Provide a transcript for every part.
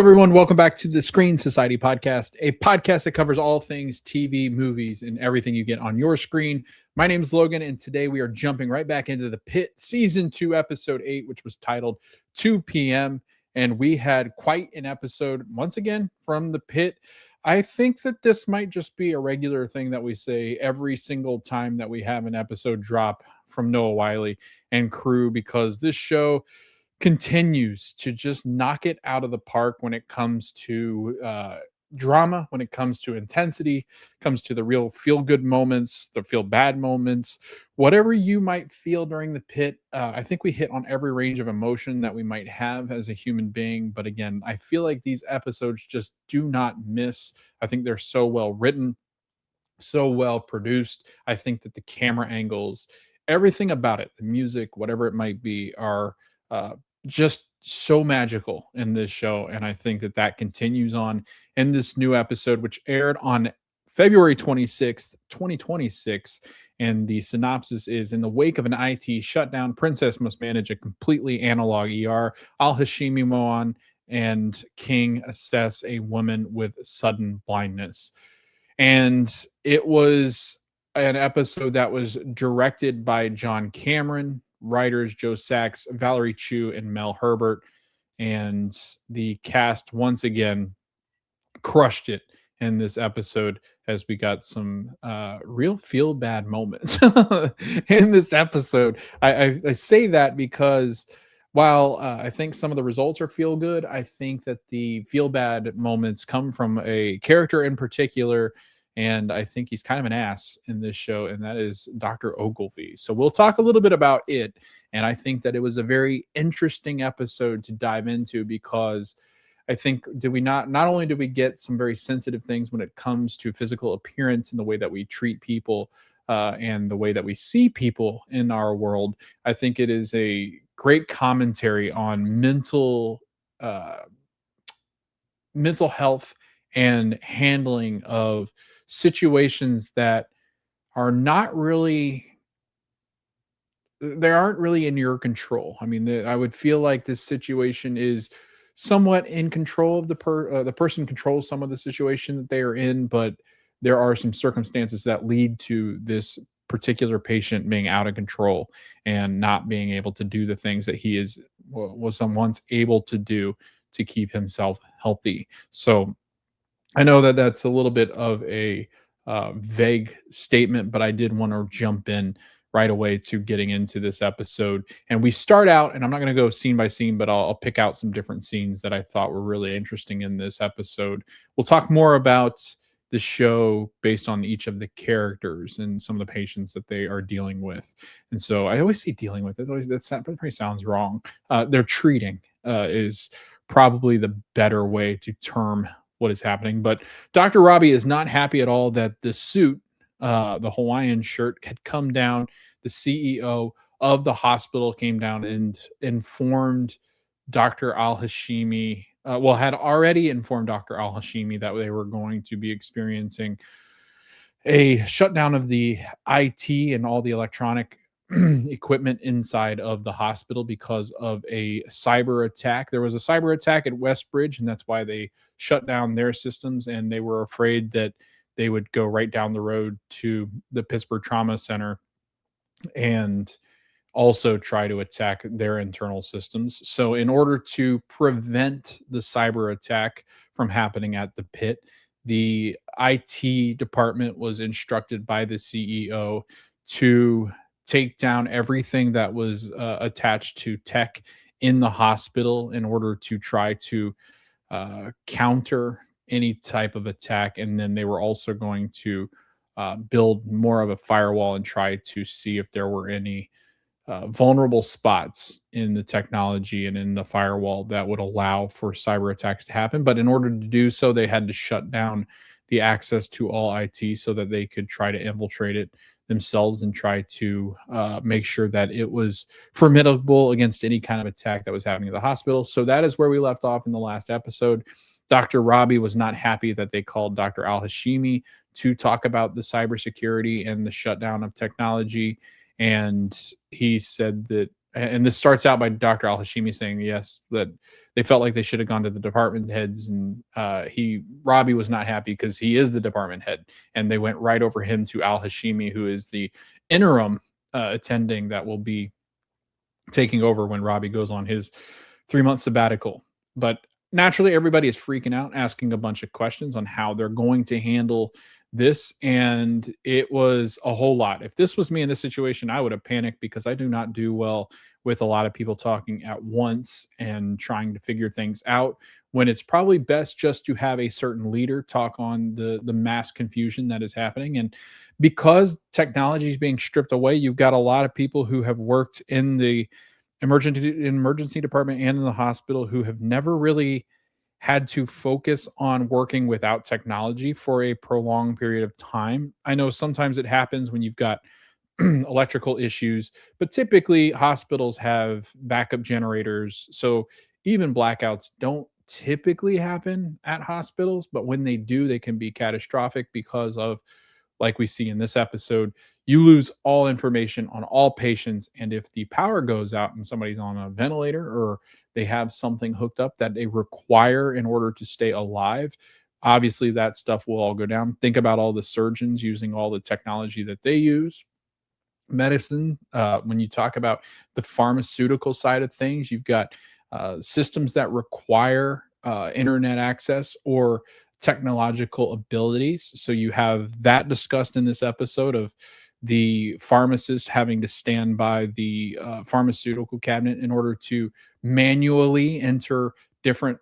everyone. Welcome back to the Screen Society podcast, a podcast that covers all things TV, movies, and everything you get on your screen. My name is Logan, and today we are jumping right back into the Pitt Season 2, Episode 8, which was titled 2 p.m., and we had quite an episode once again from the Pitt. I think that this might just be a regular thing that we say every single time that we have an episode drop from Noah Wiley and crew, because this show continues to just knock it out of the park when it comes to drama, when it comes to intensity, comes to the real feel good moments, the feel bad moments, whatever you might feel during the Pit. I think we hit on every range of emotion that we might have as a human being. But again, I feel like these episodes just do not miss. I think they're so well written, so well produced. I think that the camera angles, everything about it, the music, whatever it might be, are just so magical in this show. And I think that that continues on in this new episode, which aired on February 26th, 2026. And the synopsis is: in the wake of an IT shutdown, Princess must manage a completely analog ER. Al-Hashimi Moan and King assess a woman with sudden blindness. And it was an episode that was directed by John Cameron, writers Joe Sachs, Valerie Chu, and Mel Herbert. And the cast once again crushed it in this episode, as we got some real feel bad moments in this episode. I say that because while I think some of the results are feel good, I think that the feel bad moments come from a character in particular. And I think he's kind of an ass in this show, and that is Dr. Ogilvy. So we'll talk a little bit about it. And I think that it was a very interesting episode to dive into, because I think not only did we get some very sensitive things when it comes to physical appearance and the way that we treat people and the way that we see people in our world. I think it is a great commentary on mental health and handling of situations that are not really, they aren't really in your control. I mean, I would feel like this situation is somewhat in control of the person controls some of the situation that they are in, but there are some circumstances that lead to this particular patient being out of control and not being able to do the things that he was once able to do to keep himself healthy. So I know that that's a little bit of a vague statement, but I did want to jump in right away to getting into this episode. And we start out, and I'm not going to go scene by scene, but I'll pick out some different scenes that I thought were really interesting in this episode. We'll talk more about the show based on each of the characters and some of the patients that they are dealing with. And so I always say dealing with. That probably sounds wrong. They're treating is probably the better way to term what is happening. But Dr. Robbie is not happy at all that the suit, the Hawaiian shirt, had come down. The CEO of the hospital came down and informed Dr. Al-Hashimi, had already informed Dr. Al-Hashimi that they were going to be experiencing a shutdown of the IT and all the electronic equipment inside of the hospital because of a cyber attack. There was a cyber attack at Westbridge, and that's why they shut down their systems, and they were afraid that they would go right down the road to the Pittsburgh Trauma Center and also try to attack their internal systems. So in order to prevent the cyber attack from happening at the Pit, the IT department was instructed by the CEO to take down everything that was attached to tech in the hospital in order to try to counter any type of attack. And then they were also going to build more of a firewall and try to see if there were any vulnerable spots in the technology and in the firewall that would allow for cyber attacks to happen. But in order to do so, they had to shut down the access to all IT so that they could try to infiltrate it themselves and try to make sure that it was formidable against any kind of attack that was happening at the hospital. So that is where we left off in the last episode. Dr. Robbie was not happy that they called Dr. Al-Hashimi to talk about the cybersecurity and the shutdown of technology. And he said that and this starts out by Dr. Al-Hashimi saying, yes, that they felt like they should have gone to the department heads, and Robbie was not happy because he is the department head, and they went right over him to Al-Hashimi, who is the interim attending that will be taking over when Robbie goes on his 3 month sabbatical. But naturally, everybody is freaking out, asking a bunch of questions on how they're going to handle this. And it was a whole lot. If this was me in this situation, I would have panicked because I do not do well with a lot of people talking at once and trying to figure things out, when it's probably best just to have a certain leader talk on the mass confusion that is happening. And because technology is being stripped away, you've got a lot of people who have worked in the emergency department and in the hospital who have never really had to focus on working without technology for a prolonged period of time. I know sometimes it happens when you've got electrical issues, but typically hospitals have backup generators. So even blackouts don't typically happen at hospitals, but when they do, they can be catastrophic because of, like we see in this episode, you lose all information on all patients. And if the power goes out and somebody's on a ventilator, or they have something hooked up that they require in order to stay alive, obviously that stuff will all go down. Think about all the surgeons using all the technology that they use. Medicine, when you talk about the pharmaceutical side of things, you've got systems that require internet access or technological abilities. So you have that discussed in this episode of the pharmacist having to stand by the pharmaceutical cabinet in order to manually enter different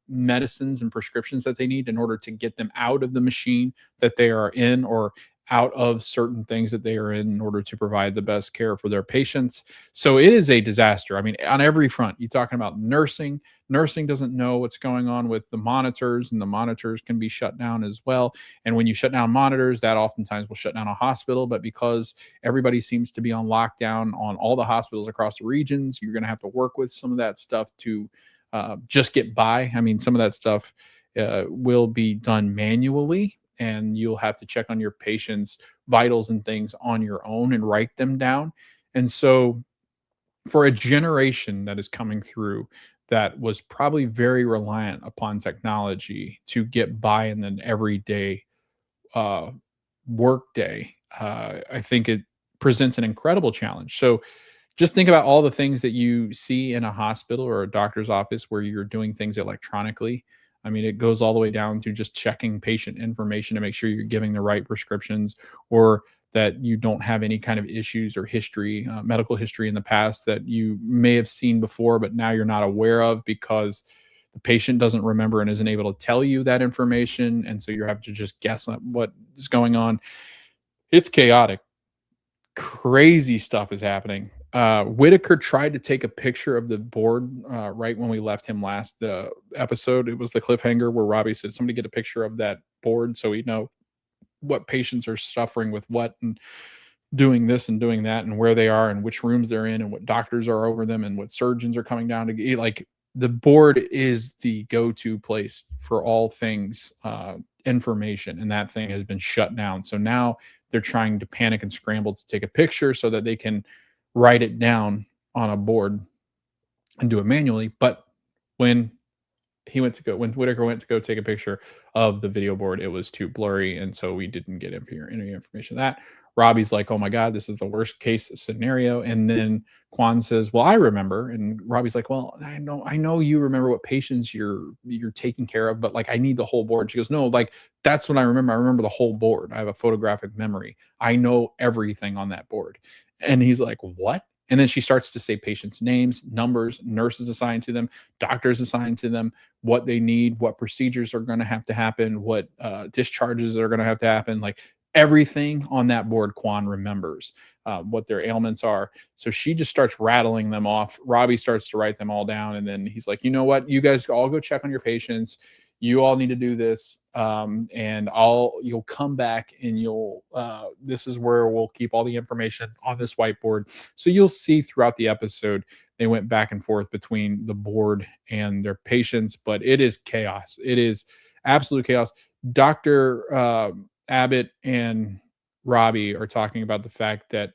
medicines and prescriptions that they need in order to get them out of the machine that they are in, or out of certain things that they are in order to provide the best care for their patients. So it is a disaster. I mean, on every front. You're talking about nursing. Nursing doesn't know what's going on with the monitors, and the monitors can be shut down as well. And when you shut down monitors, that oftentimes will shut down a hospital. But because everybody seems to be on lockdown on all the hospitals across the regions, you're going to have to work with some of that stuff to just get by. I mean, some of that stuff will be done manually, and you'll have to check on your patients' vitals and things on your own and write them down. And so, for a generation that is coming through that was probably very reliant upon technology to get by in an everyday uh, work day, I think it presents an incredible challenge. So, just think about all the things that you see in a hospital or a doctor's office where you're doing things electronically. I mean, it goes all the way down to just checking patient information to make sure you're giving the right prescriptions, or that you don't have any kind of issues or history, medical history in the past that you may have seen before, but now you're not aware of because the patient doesn't remember and isn't able to tell you that information. And so you're having to just guess at what is going on. It's chaotic. Crazy stuff is happening. Whitaker tried to take a picture of the board right when we left him last episode. It was the cliffhanger where Robbie said, "Somebody get a picture of that board so we know what patients are suffering with what, and doing this and doing that, and where they are and which rooms they're in and what doctors are over them and what surgeons are coming down to get." Like, the board is the go-to place for all things information, and that thing has been shut down. So now they're trying to panic and scramble to take a picture so that they can write it down on a board and do it manually. But when when Whitaker went to go take a picture of the video board, it was too blurry, and so we didn't get any information of that. Robbie's like, "Oh my god, this is the worst case scenario." And then Quan says, "Well, I remember." And Robbie's like, "Well, I know you remember what patients you're taking care of, but like, I need the whole board." She goes, "No, like, that's what I remember. I remember the whole board. I have a photographic memory. I know everything on that board." And he's like, "What?" And then she starts to say patients' names, numbers, nurses assigned to them, doctors assigned to them, what they need, what procedures are going to have to happen, what discharges are going to have to happen. Like, everything on that board, Quan remembers what their ailments are. So she just starts rattling them off. Robbie starts to write them all down. And then he's like, "You know what? You guys all go check on your patients. You all need to do this. And you'll come back and this is where we'll keep all the information on this whiteboard." So you'll see throughout the episode, they went back and forth between the board and their patients, but it is chaos. It is absolute chaos. Dr. Abbott and Robbie are talking about the fact that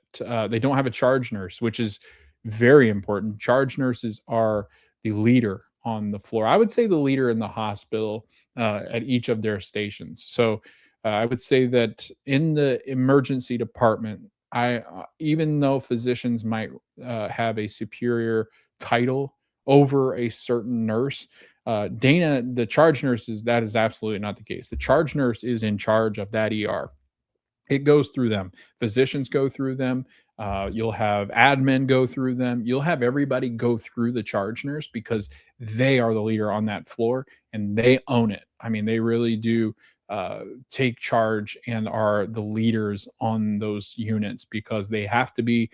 they don't have a charge nurse, which is very important. Charge nurses are the leader on the floor. I would say the leader in the hospital at each of their stations. So I would say that in the emergency department, even though physicians might have a superior title over a certain nurse, Dana, the charge nurses, that is absolutely not the case. The charge nurse is in charge of that ER. It goes through them. Physicians go through them. You'll have admin go through them. You'll have everybody go through the charge nurse because they are the leader on that floor and they own it. I mean, they really do take charge and are the leaders on those units because they have to be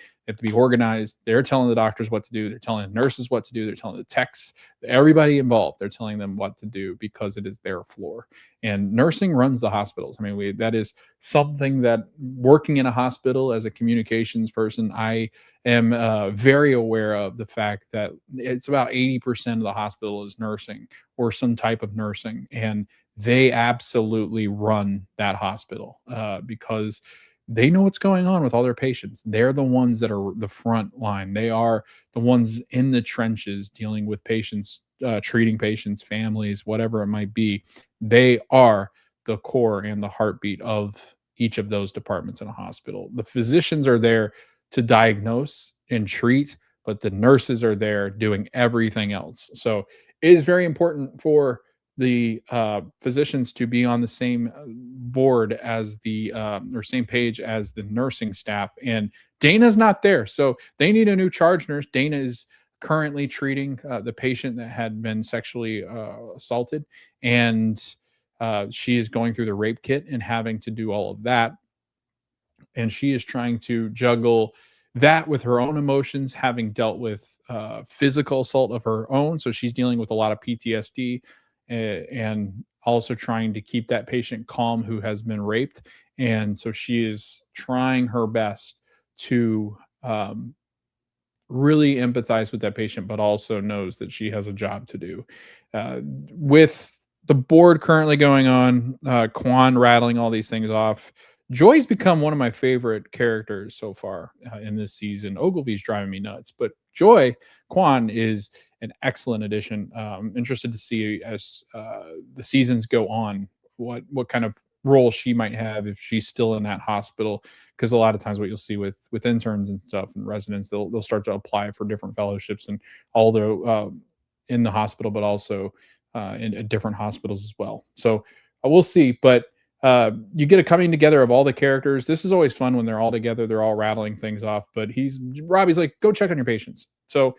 organized. They're telling the doctors what to do. They're telling the nurses what to do. They're telling the techs, everybody involved. They're telling them what to do because it is their floor. And nursing runs the hospitals. I mean, that is something that working in a hospital as a communications person, I am very aware of the fact that it's about 80% of the hospital is nursing or some type of nursing. And they absolutely run that hospital because they know what's going on with all their patients. They're the ones that are the front line. They are the ones in the trenches dealing with patients, treating patients, families, whatever it might be. They are the core and the heartbeat of each of those departments in a hospital. The physicians are there to diagnose and treat, but the nurses are there doing everything else. So it is very important for the physicians to be on the same board as the or same page as the nursing staff. And Dana's not there, so they need a new charge nurse. Dana is currently treating the patient that had been sexually assaulted, and she is going through the rape kit and having to do all of that, and she is trying to juggle that with her own emotions, having dealt with physical assault of her own. So she's dealing with a lot of PTSD and also trying to keep that patient calm who has been raped. And so she is trying her best to really empathize with that patient, but also knows that she has a job to do. With the board currently going on, Quan rattling all these things off. Joy's become one of my favorite characters so far in this season. Ogilvy's driving me nuts, but Joy Quan is an excellent addition. Interested to see as the seasons go on what kind of role she might have if she's still in that hospital, because a lot of times what you'll see with interns and stuff and residents, they'll start to apply for different fellowships and although in the hospital, but also in at different hospitals as well. So we'll see, but you get a coming together of all the characters. This is always fun when they're all together. They're all rattling things off. But Robbie's like, go check on your patients. So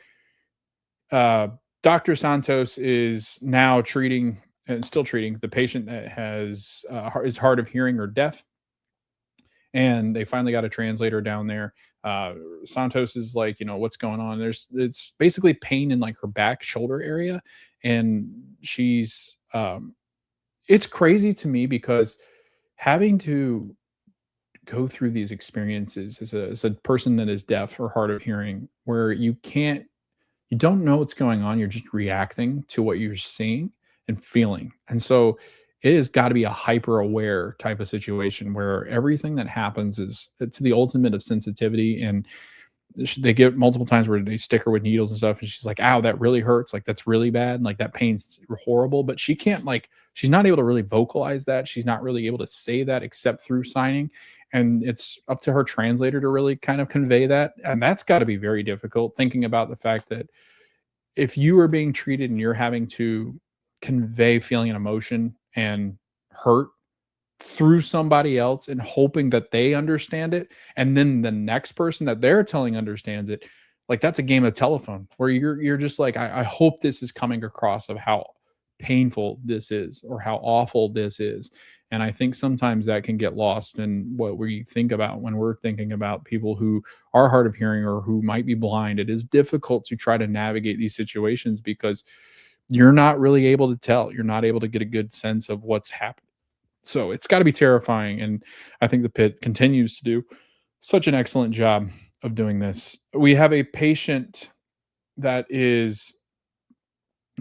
uh, Dr. Santos is now treating and still treating the patient that is hard of hearing or deaf, and they finally got a translator down there. Santos is like, what's going on? It's basically pain in like her back shoulder area, and she's it's crazy to me because having to go through these experiences as a person that is deaf or hard of hearing, where you don't know what's going on, you're just reacting to what you're seeing and feeling. And so it has got to be a hyper aware type of situation where everything that happens is to the ultimate of sensitivity. And they get multiple times where they stick her with needles and stuff, and she's like, ow, that really hurts, like that's really bad, like that pain's horrible, but she can't, like, she's not able to really vocalize that. She's not really able to say that except through signing, and it's up to her translator to really kind of convey that. And that's got to be very difficult, thinking about the fact that if you are being treated and you're having to convey feeling and emotion and hurt through somebody else and hoping that they understand it, and then the next person that they're telling understands it, like that's a game of telephone where you're just like, I hope this is coming across of how painful this is or how awful this is. And I think sometimes that can get lost in what we think about when we're thinking about people who are hard of hearing or who might be blind. It is difficult to try to navigate these situations because you're not really able to tell. You're not able to get a good sense of what's happening. So it's got to be terrifying. And I think the Pit continues to do such an excellent job of doing this. We have a patient that is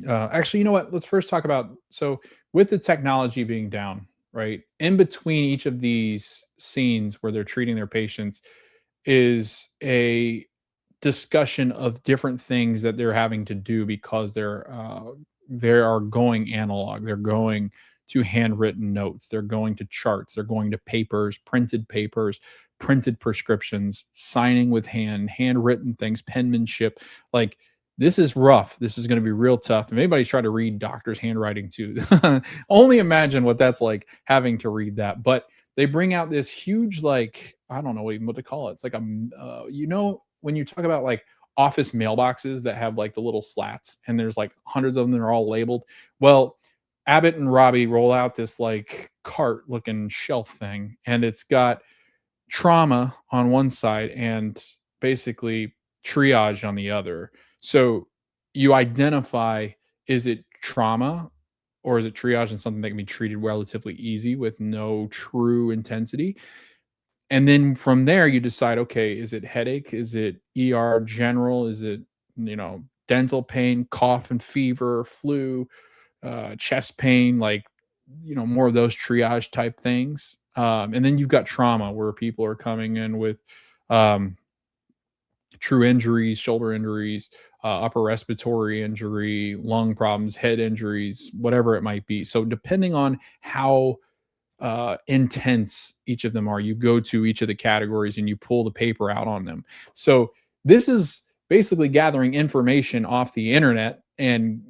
actually, you know what? Let's first talk about, so with the technology being down, right? In between each of these scenes where they're treating their patients is a discussion of different things that they're having to do because they are going analog. They're going to handwritten notes. They're going to charts. They're going to papers, printed prescriptions, signing with hand, handwritten things, penmanship. Like this is rough. This is going to be real tough. If anybody's trying to read doctors' handwriting too, only imagine what that's like having to read that. But they bring out this huge, like, I don't know even what to call it. It's like when you talk about like office mailboxes that have like the little slats and there's like hundreds of them that are all labeled. Well, Abbott and Robbie roll out this like cart looking shelf thing, and it's got trauma on one side and basically triage on the other. So you identify, is it trauma or is it triage and something that can be treated relatively easy with no true intensity? And then from there you decide, okay, is it headache? Is it ER general? Is it, dental pain, cough and fever, flu, chest pain, like, more of those triage type things. And then you've got trauma where people are coming in with um, true injuries, shoulder injuries, upper respiratory injury, lung problems, head injuries, whatever it might be. So depending on how intense each of them are, you go to each of the categories and you pull the paper out on them. So this is basically gathering information off the internet and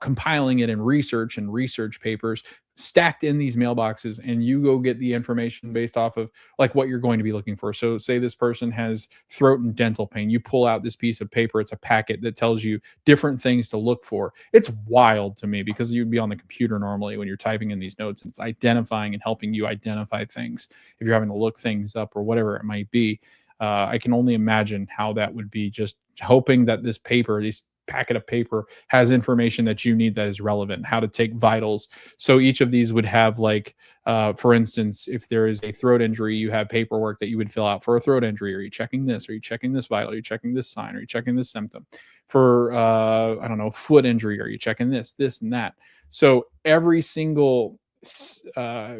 compiling it in research and research papers stacked in these mailboxes, and you go get the information based off of like what you're going to be looking for. So say this person has throat and dental pain, you pull out this piece of paper, it's a packet that tells you different things to look for. It's wild to me because you'd be on the computer normally when you're typing in these notes, and it's identifying and helping you identify things if you're having to look things up or whatever it might be. I can only imagine how that would be, just hoping that this paper, these packet of paper, has information that you need that is relevant, how to take vitals. So each of these would have like, for instance, if there is a throat injury, you have paperwork that you would fill out for a throat injury. Are you checking this? Are you checking this vital? Are you checking this sign? Are you checking this symptom? For, I don't know, foot injury, are you checking this and that? So every single uh,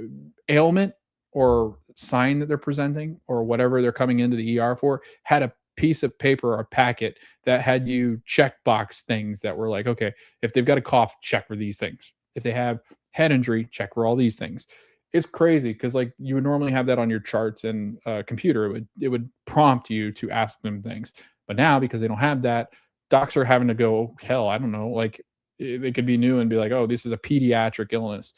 ailment or sign that they're presenting or whatever they're coming into the ER for had a piece of paper or packet that had you check box things that were like, okay, if they've got a cough, check for these things. If they have head injury, check for all these things. It's crazy because like you would normally have that on your charts and computer. It would prompt you to ask them things. But now because they don't have that, docs are having to go, hell, I don't know, like they could be new and be like, oh, this is a pediatric illness.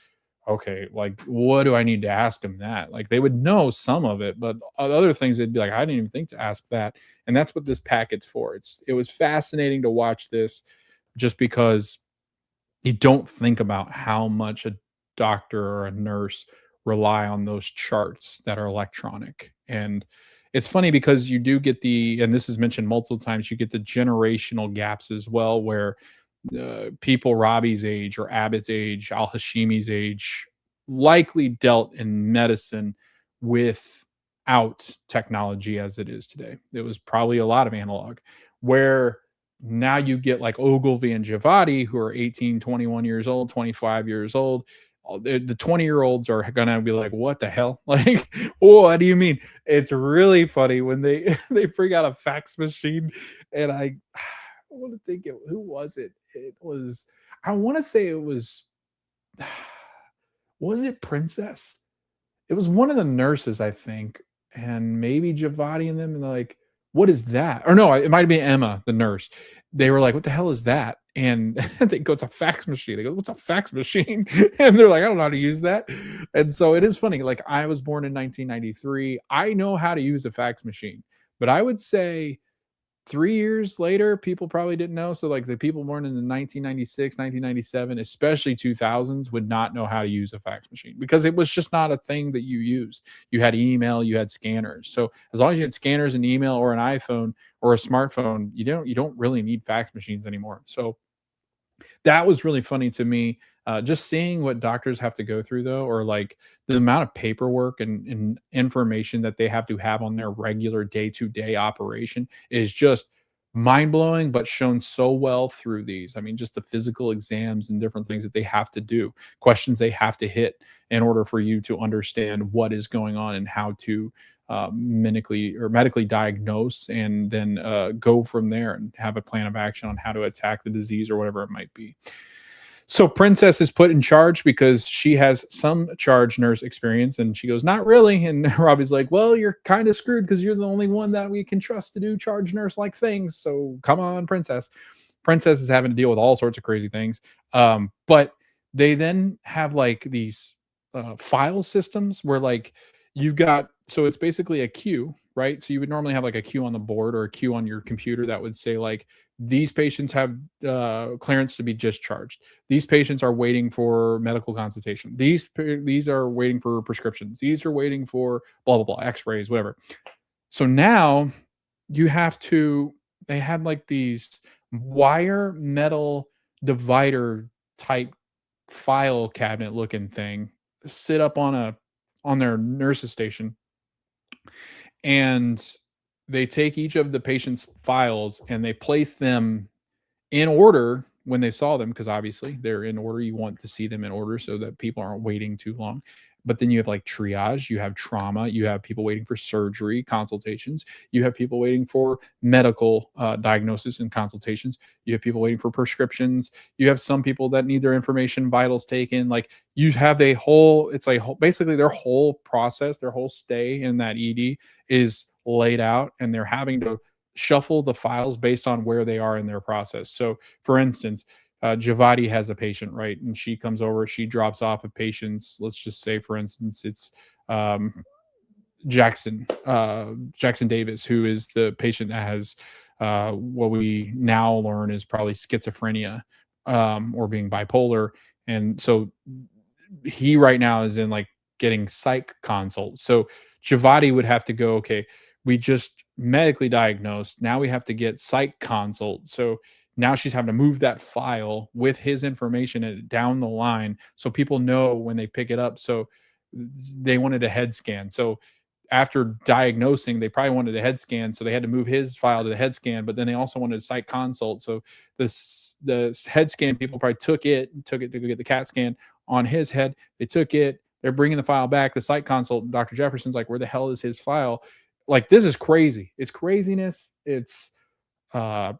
Okay, like what do I need to ask them that? Like they would know some of it, but other things they'd be like, I didn't even think to ask that. And that's what this packet's for. It was fascinating to watch this just because you don't think about how much a doctor or a nurse rely on those charts that are electronic. And it's funny because you do get and this is mentioned multiple times, you get the generational gaps as well, where people Robbie's age or Abbott's age, Al Hashimi's age, likely dealt in medicine without technology as it is today. It was probably a lot of analog, where now you get like Ogilvy and Javati, who are 18, 21 years old, 25 years old. The 20-year-olds are going to be like, what the hell? Like, what do you mean? It's really funny when they they bring out a fax machine, and I want to think who was it? It was, I want to say it was it Princess? It was one of the nurses, I think, and maybe Javati and them, and they're like, "What is that?" Or no, it might have been Emma, the nurse. They were like, "What the hell is that?" And they go, "It's a fax machine." They go, "What's a fax machine?" And they're like, "I don't know how to use that." And so it is funny. Like I was born in 1993. I know how to use a fax machine, but I would say 3 years later, people probably didn't know. So, like, the people born in the 1996, 1997, especially 2000s, would not know how to use a fax machine because it was just not a thing that you use. You had email, you had scanners. So, as long as you had scanners and email or an iPhone or a smartphone, you don't really need fax machines anymore. So, that was really funny to me. Just seeing what doctors have to go through, though, or like the amount of paperwork and information that they have to have on their regular day to day operation is just mind-blowing, but shown so well through these. I mean, just the physical exams and different things that they have to do, questions they have to hit in order for you to understand what is going on and how to medically diagnose, and then go from there and have a plan of action on how to attack the disease or whatever it might be. So Princess is put in charge because she has some charge nurse experience, and she goes, "Not really." And Robbie's like, "Well, you're kind of screwed because you're the only one that we can trust to do charge nurse like things. So come on, Princess." Princess is having to deal with all sorts of crazy things. But they then have like these file systems where like you've got, so it's basically a queue, right? So you would normally have like a queue on the board or a queue on your computer that would say like these patients have clearance to be discharged. These patients are waiting for medical consultation. These are waiting for prescriptions. These are waiting for blah blah blah, X-rays, whatever. So now you have to. They had like these wire metal divider type file cabinet looking thing sit up on their nurse's station, and they take each of the patient's files and they place them in order when they saw them, because obviously they're in order. You want to see them in order so that people aren't waiting too long. But then you have like triage, you have trauma, you have people waiting for surgery consultations, you have people waiting for medical diagnosis and consultations, you have people waiting for prescriptions, you have some people that need their information vitals taken. Like you have a whole, it's like basically their whole process, their whole stay in that ED is laid out, and they're having to shuffle the files based on where they are in their process. So, for instance, Javadi has a patient, right? And she comes over, she drops off a patient's, let's just say, for instance, it's Jackson Davis, who is the patient that has what we now learn is probably schizophrenia, or being bipolar. And so he right now is in like getting psych consult. So Javadi would have to go, okay, we just medically diagnosed. Now we have to get psych consult. So now she's having to move that file with his information down the line so people know when they pick it up. So they wanted a head scan. So after diagnosing, they probably wanted a head scan. So they had to move his file to the head scan, but then they also wanted a psych consult. So the head scan people probably took it to go get the CAT scan on his head. They took it. They're bringing the file back. The psych consult, Dr. Jefferson's like, where the hell is his file? Like, this is crazy. It's craziness. It's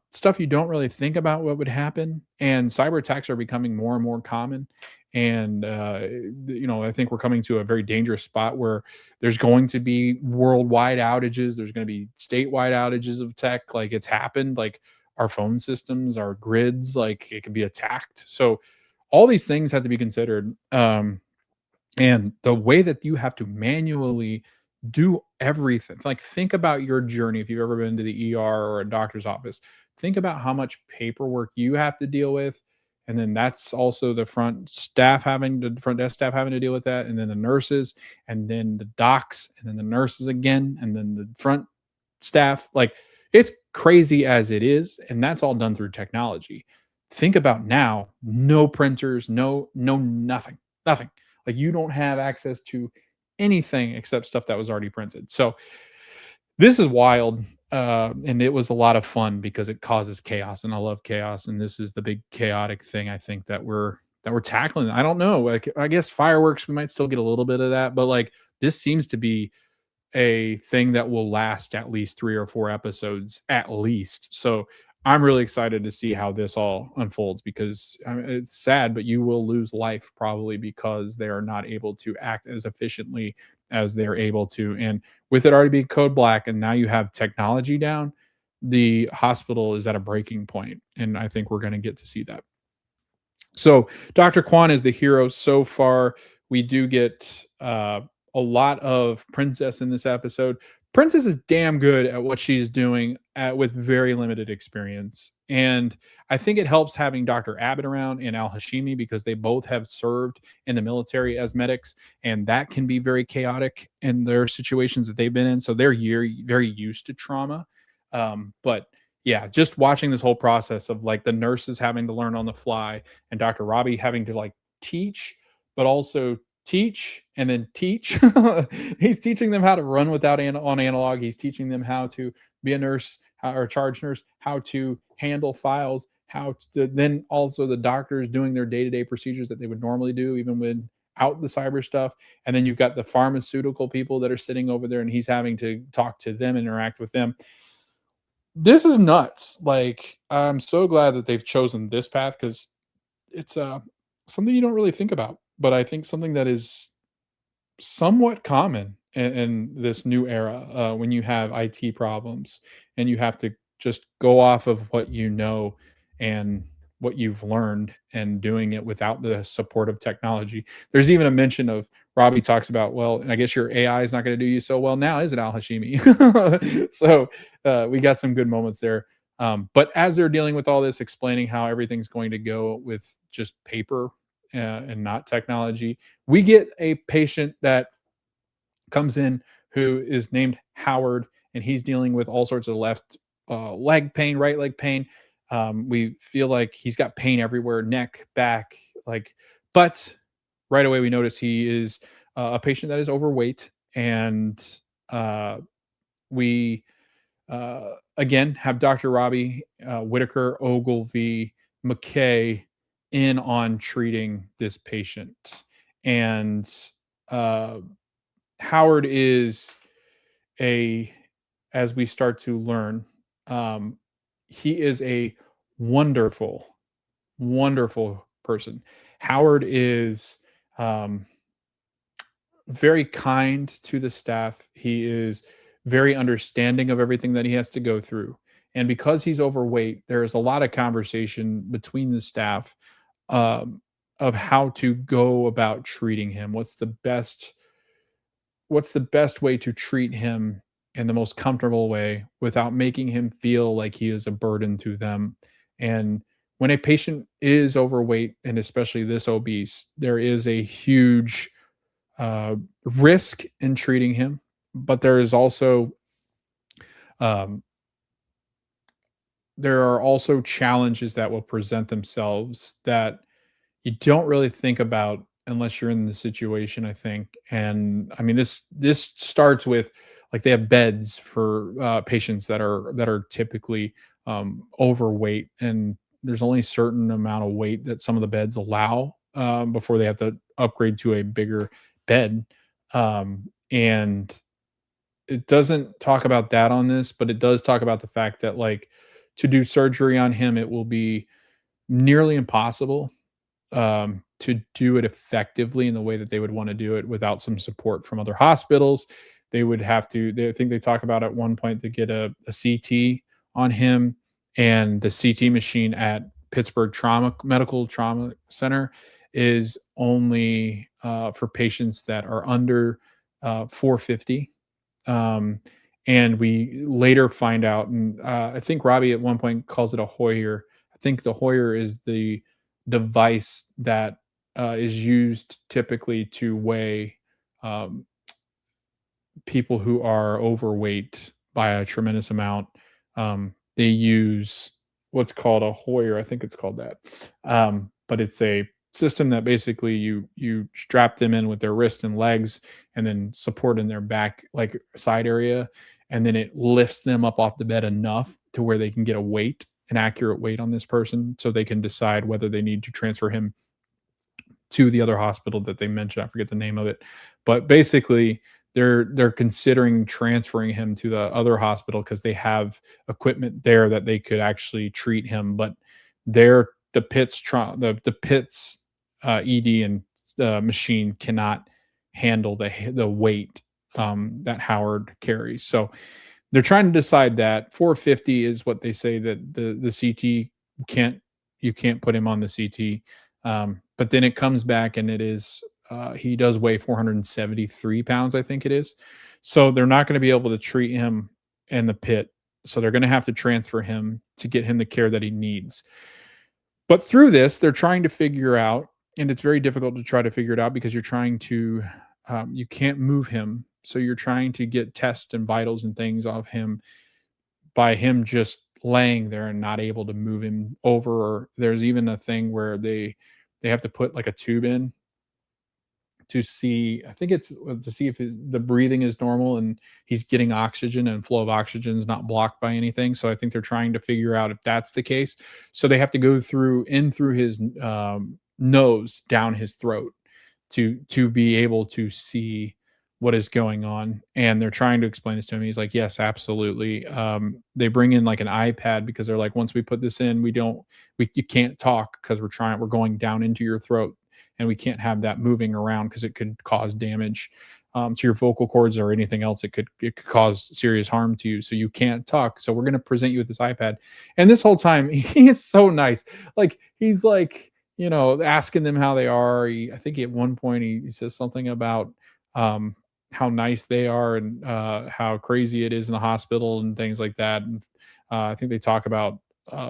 stuff you don't really think about what would happen. And cyber attacks are becoming more and more common. And, I think we're coming to a very dangerous spot where there's going to be worldwide outages. There's going to be statewide outages of tech. Like, it's happened. Like, our phone systems, our grids, like, it could be attacked. So all these things have to be considered. And the way that you have to manually do everything, like think about your journey. If you've ever been to the ER or a doctor's office, think about how much paperwork you have to deal with. And then that's also the front desk staff having to deal with that. And then the nurses, and then the docs, and then the nurses again, and then the front staff. Like, it's crazy as it is. And that's all done through technology. Think about now, no printers, nothing. Like, you don't have access to anything except stuff that was already printed. So this is wild. And it was a lot of fun because it causes chaos, and I love chaos. And this is the big chaotic thing I think that we're tackling. I don't know. Like, I guess fireworks, we might still get a little bit of that, but like, this seems to be a thing that will last at least 3 or 4 episodes at least. So I'm really excited to see how this all unfolds, because I mean, it's sad, but you will lose life probably because they are not able to act as efficiently as they're able to. And with it already being code black, and now you have technology down, the hospital is at a breaking point. And I think we're going to get to see that. So Dr. Kwan is the hero so far. We do get a lot of Princess in this episode. Princess is damn good at what she's doing with very limited experience. And I think it helps having Dr. Abbott around and Al Hashimi, because they both have served in the military as medics, and that can be very chaotic in their situations that they've been in. So they're very used to trauma. But yeah, just watching this whole process of like the nurses having to learn on the fly, and Dr. Robbie having to like teach, but also teach and then teach. He's teaching them how to run without on analog. He's teaching them how to be a nurse, or charge nurse how to handle files, how to then also the doctors doing their day-to-day procedures that they would normally do even without the cyber stuff. And then you've got the pharmaceutical people that are sitting over there and he's having to talk to them, interact with them. This is nuts. Like, I'm so glad that they've chosen this path because it's something you don't really think about, but I think something that is somewhat common in this new era, when you have IT problems and you have to just go off of what you know and what you've learned and doing it without the support of technology. There's even a mention of Robbie talks about, well, I guess your AI is not going to do you so well now, is it, Al Hashimi? So we got some good moments there. But as they're dealing with all this, explaining how everything's going to go with just paper and not technology, we get a patient that comes in who is named Howard, and he's dealing with all sorts of left leg pain, right leg pain. We feel like he's got pain everywhere, neck, back, like, but right away we notice he is a patient that is overweight, and we again have Dr. Robbie Whitaker, Ogilvy, McKay in on treating this patient, and uh, Howard is a, as we start to learn, um, he is a wonderful, wonderful person. Howard is um, very kind to the staff. He is very understanding of everything that he has to go through. And because he's overweight, there is a lot of conversation between the staff um, of how to go about treating him. What's the best way to treat him in the most comfortable way without making him feel like he is a burden to them. And when a patient is overweight and especially this obese, there is a huge risk in treating him, but um, there are also challenges that will present themselves that you don't really think about unless you're in the situation, I think. And I mean, this starts with, like, they have beds for patients that are typically overweight, and there's only a certain amount of weight that some of the beds allow before they have to upgrade to a bigger bed. And it doesn't talk about that on this, but it does talk about the fact that, like, to do surgery on him, it will be nearly impossible to do it effectively in the way that they would want to do it without some support from other hospitals. They would have to, they I think they talk about at one point to get a CT on him, and the CT machine at Pittsburgh Trauma Medical Trauma Center is only for patients that are under 450. Um, and we later find out, and I think Robbie at one point calls it a Hoyer. I think the Hoyer is the device that is used typically to weigh um, people who are overweight by a tremendous amount. They use what's called a Hoyer. I think it's called that. But it's a system that basically you strap them in with their wrist and legs, and then support in their back, like, side area, and then it lifts them up off the bed enough to where they can get a weight, an accurate weight on this person, so they can decide whether they need to transfer him to the other hospital that they mentioned. I forget the name of it, but basically they're considering transferring him to the other hospital because they have equipment there that they could actually treat him. But they're the Pitts ED and machine cannot handle the weight that Howard carries. So they're trying to decide that 450 is what they say that the CT can't, you can't put him on the CT. But then it comes back and it is he does weigh 473 pounds, I think it is. So they're not going to be able to treat him in the pit. So they're going to have to transfer him to get him the care that he needs. But through this, they're trying to figure out, and it's very difficult to try to figure it out because you're trying to, you can't move him. So you're trying to get tests and vitals and things off him by him just laying there and not able to move him over. Or there's even a thing where they have to put like a tube in to see, I think it's to see if the breathing is normal and he's getting oxygen and flow of oxygen is not blocked by anything. So I think they're trying to figure out if that's the case. So they have to go through his nose down his throat to be able to see what is going on. And they're trying to explain this to him. He's like, yes, absolutely. They bring in like an iPad because they're like, once we put this in, you can't talk because we're going down into your throat, and we can't have that moving around because it could cause damage to your vocal cords or anything else. It could cause serious harm to you. So you can't talk. So we're going to present you with this iPad. And this whole time, he is so nice. Like he's like, asking them how they are. I think at one point he says something about how nice they are and how crazy it is in the hospital and things like that. And I think they talk about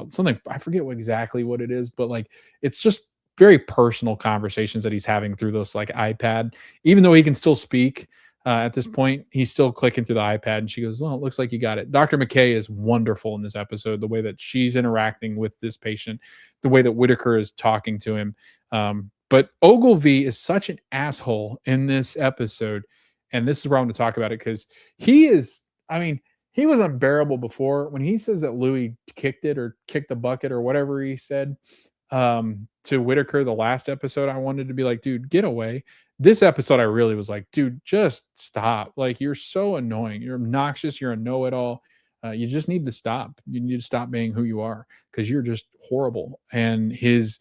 something, I forget exactly what it is, but like it's just very personal conversations that he's having through this like iPad, even though he can still speak. At this point, he's still clicking through the iPad, and she goes, "Well, it looks like you got it." Dr. McKay is wonderful in this episode. The way that she's interacting with this patient, the way that Whitaker is talking to him. But Ogilvy is such an asshole in this episode, and this is where I want to talk about it because he is. I mean, he was unbearable before when he says that Louis kicked it or kicked the bucket or whatever he said to Whitaker the last episode. I wanted to be like, dude, get away. This episode I really was like, dude, just stop. Like, you're so annoying, you're obnoxious, you're a know-it-all. You just need to stop. You need to stop being who you are because you're just horrible. And his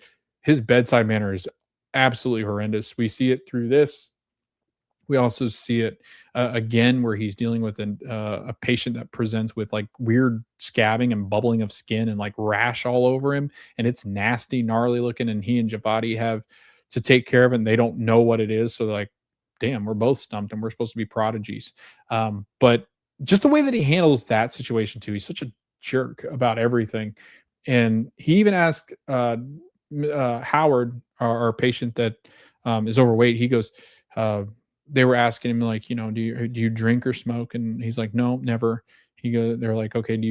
bedside manner is absolutely horrendous. We see it through this. We also see it again where he's dealing with a patient that presents with like weird scabbing and bubbling of skin and like rash all over him, and it's nasty, gnarly looking. And he and Javadi have to take care of it, and they don't know what it is. So they're like, "Damn, we're both stumped, and we're supposed to be prodigies." But just the way that he handles that situation too, he's such a jerk about everything. And he even asked Howard, our patient that is overweight. He goes. They were asking him like, do you drink or smoke? And he's like, no, never. They're like, okay, do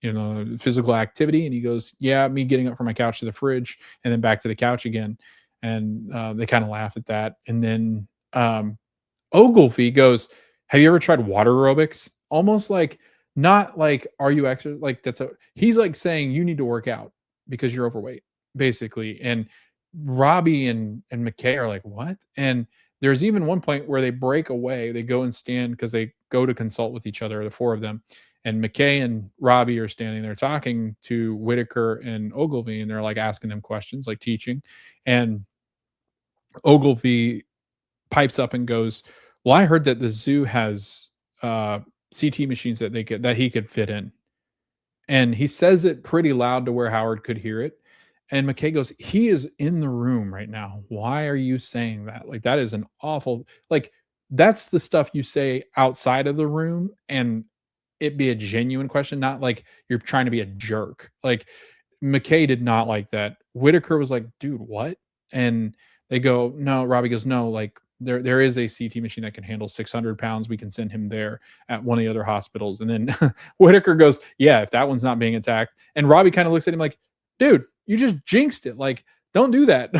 you, physical activity? And he goes, yeah, me getting up from my couch to the fridge and then back to the couch again. And they kind of laugh at that. And then Ogilvy goes, have you ever tried water aerobics? Almost like, not like, are you actually like, he's like saying you need to work out because you're overweight, basically. And Robbie and McKay are like, what? And there's even one point where they break away. They go and stand because they go to consult with each other, the four of them. And McKay and Robbie are standing there talking to Whitaker and Ogilvy, and they're like asking them questions, like teaching. And Ogilvy pipes up and goes, well, I heard that the zoo has CT machines that he could fit in. And he says it pretty loud to where Howard could hear it. And McKay goes, he is in the room right now. Why are you saying that? Like, that is an awful, like, that's the stuff you say outside of the room and it be a genuine question, not like you're trying to be a jerk. Like, McKay did not like that. Whitaker was like, dude, what? And they go, no, Robbie goes, no, like, there is a CT machine that can handle 600 pounds. We can send him there at one of the other hospitals. And then Whitaker goes, yeah, if that one's not being attacked. And Robbie kind of looks at him like, dude, you just jinxed it. Like, don't do that.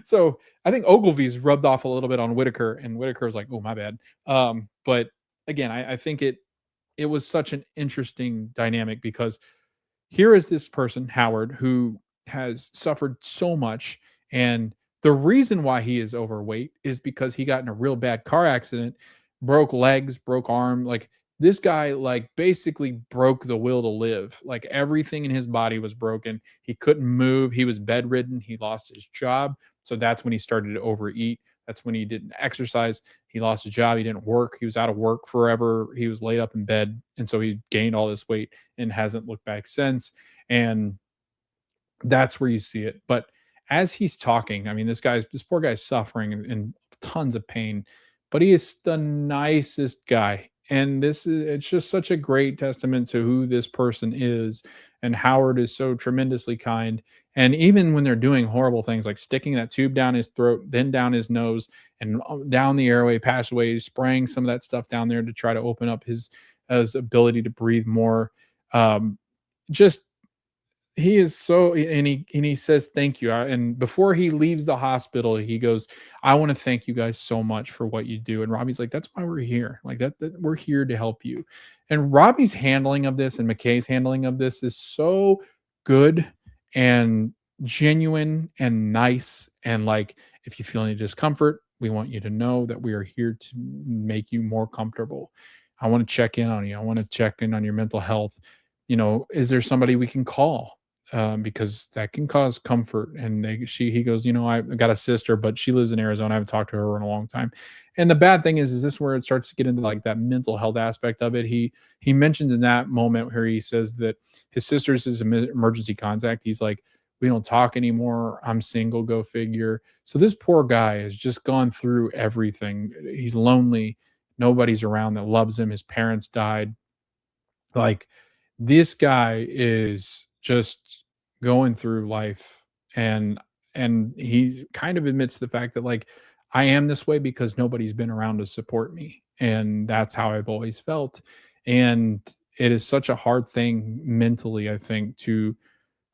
So I think Ogilvy's rubbed off a little bit on Whitaker, and Whitaker's like, oh, my bad. But again, I think it was such an interesting dynamic because here is this person, Howard, who has suffered so much. And the reason why he is overweight is because he got in a real bad car accident, broke legs, broke arm. Like, this guy, like, basically broke the will to live. Like, everything in his body was broken. He couldn't move. He was bedridden. He lost his job. So that's when he started to overeat. That's when he didn't exercise. He lost his job. He didn't work. He was out of work forever. He was laid up in bed. And so he gained all this weight and hasn't looked back since. And that's where you see it. But as he's talking, I mean, this poor guy's suffering in tons of pain, but he is the nicest guy. And it's just such a great testament to who this person is. And Howard is so tremendously kind. And even when they're doing horrible things like sticking that tube down his throat, then down his nose, and down the airway, passageway, spraying some of that stuff down there to try to open up his ability to breathe more. Um, just He is so, and he says thank you. And before he leaves the hospital, he goes, "I want to thank you guys so much for what you do." And Robbie's like, "That's why we're here. Like that we're here to help you." And Robbie's handling of this and McKay's handling of this is so good and genuine and nice. And like, if you feel any discomfort, we want you to know that we are here to make you more comfortable. I want to check in on you. I want to check in on your mental health. Is there somebody we can call? Because that can cause comfort. And he goes, I got a sister, but she lives in Arizona. I haven't talked to her in a long time. And the bad thing is this where it starts to get into like that mental health aspect of it. He mentions in that moment where he says that his sister's his emergency contact. He's like, we don't talk anymore. I'm single, go figure. So this poor guy has just gone through everything. He's lonely. Nobody's around that loves him. His parents died. Like, this guy is just going through life, and he's kind of admits the fact that like, I am this way because nobody's been around to support me, and that's how I've always felt. And it is such a hard thing mentally, I think, to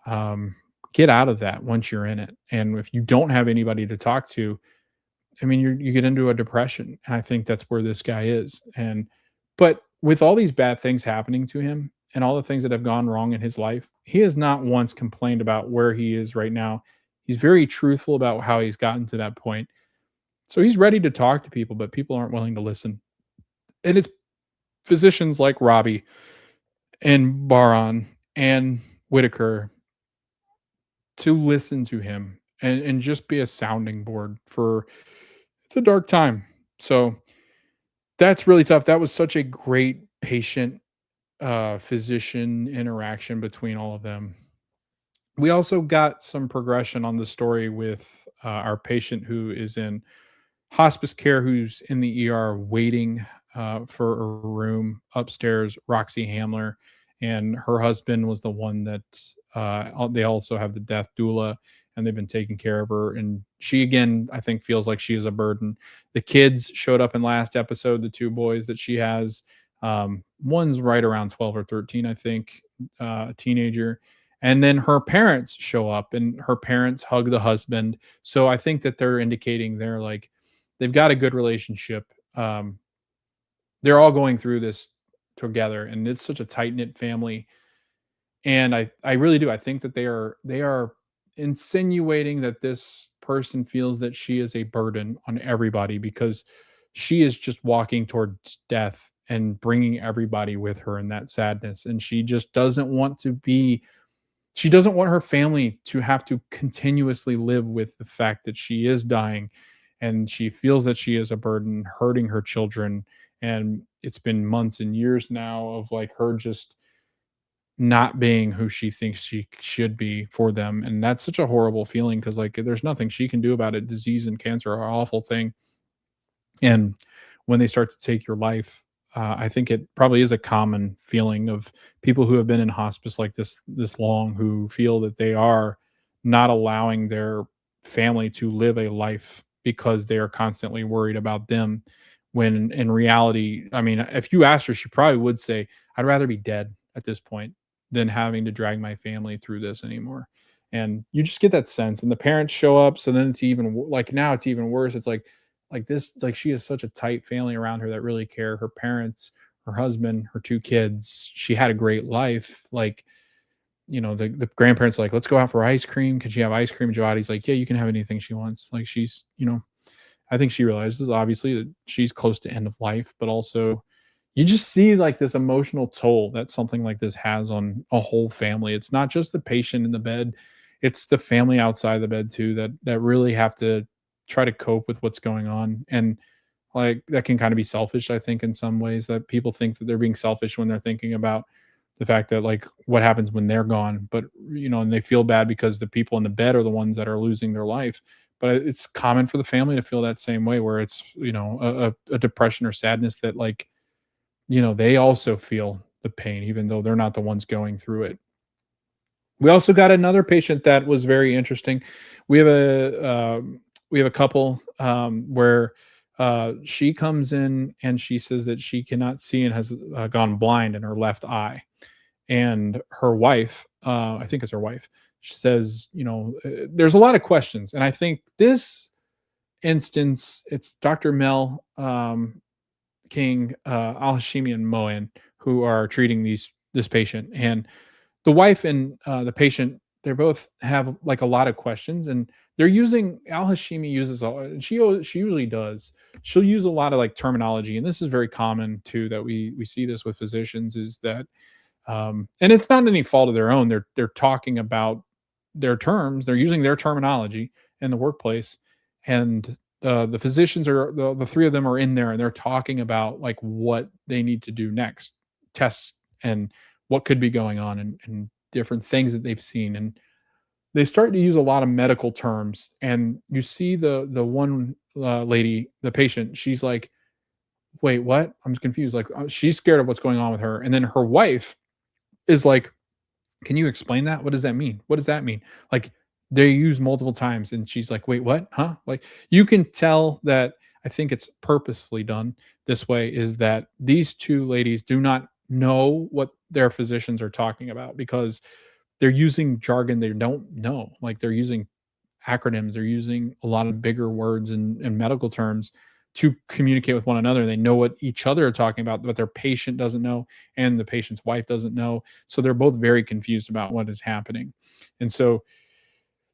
um get out of that once you're in it. And if you don't have anybody to talk to, I mean, you get into a depression, and I think that's where this guy is. And but with all these bad things happening to him and all the things that have gone wrong in his life, he has not once complained about where he is right now. He's very truthful about how he's gotten to that point. So he's ready to talk to people, but people aren't willing to listen. And it's physicians like Robbie and Baron and Whitaker to listen to him and just be a sounding board for it's a dark time. So that's really tough. That was such a great patient physician interaction between all of them. We also got some progression on the story with our patient who is in hospice care, who's in the ER waiting for a room upstairs, Roxy Hamler. And her husband was the one that they also have the death doula, and they've been taking care of her. And she, again, I think feels like she is a burden. The kids showed up in last episode, the two boys that she has. One's right around 12 or 13, I think, a teenager. And then her parents show up, and her parents hug the husband. So I think that they're indicating they're like, they've got a good relationship. They're all going through this together, and it's such a tight knit family. And I really do. I think that they are insinuating that this person feels that she is a burden on everybody because she is just walking towards death and bringing everybody with her in that sadness. And she just doesn't want to be she doesn't want her family to have to continuously live with the fact that she is dying, and she feels that she is a burden hurting her children. And it's been months and years now of like her just not being who she thinks she should be for them. And that's such a horrible feeling because like there's nothing she can do about it. Disease and cancer are an awful thing. And when they start to take your life, I think it probably is a common feeling of people who have been in hospice like this long, who feel that they are not allowing their family to live a life because they are constantly worried about them. When in reality, I mean, if you asked her, she probably would say, "I'd rather be dead at this point than having to drag my family through this anymore." And you just get that sense. And the parents show up, so then it's even like now it's even worse. It's like this, like she has such a tight family around her that really care. Her parents, her husband, her two kids. She had a great life. Like, the grandparents are like, let's go out for ice cream. Could she have ice cream? Jawadi's like, yeah, you can have anything she wants. Like I think she realizes obviously that she's close to end of life, but also you just see like this emotional toll that something like this has on a whole family. It's not just the patient in the bed, it's the family outside the bed too that really have to try to cope with what's going on. And like that can kind of be selfish, I think, in some ways, that people think that they're being selfish when they're thinking about the fact that like what happens when they're gone. But and they feel bad because the people in the bed are the ones that are losing their life. But it's common for the family to feel that same way, where it's a depression or sadness that like they also feel the pain, even though they're not the ones going through it. We also got another patient that was very interesting. We have a couple where she comes in and she says that she cannot see and has gone blind in her left eye. and her wife, I think it's her wife, she says, there's a lot of questions, and I think this instance, it's Dr. Mel King, Al-Hashimi, and Moen who are treating this patient, and the wife and the patient, they both have like a lot of questions, and they're using Al Hashimi uses she usually does. She'll use a lot of like terminology, and this is very common too that we see this with physicians is that and it's not any fault of their own. They're talking about their terms. They're using their terminology in the workplace, and the physicians are the three of them are in there, and they're talking about like what they need to do next, tests, and what could be going on, and different things that they've seen, and they start to use a lot of medical terms. And you see the one lady, the patient, she's like, "Wait, what? I'm confused." Like she's scared of what's going on with her, and then her wife is like, "Can you explain that? What does that mean? What does that mean?" Like they use multiple times, and she's like, "Wait, what? Huh?" Like you can tell that I think it's purposefully done this way is that these two ladies do not know what their physicians are talking about because they're using jargon they don't know. Like they're using acronyms, they're using a lot of bigger words and medical terms to communicate with one another. They know what each other are talking about, but their patient doesn't know, and the patient's wife doesn't know. So they're both very confused about what is happening. And so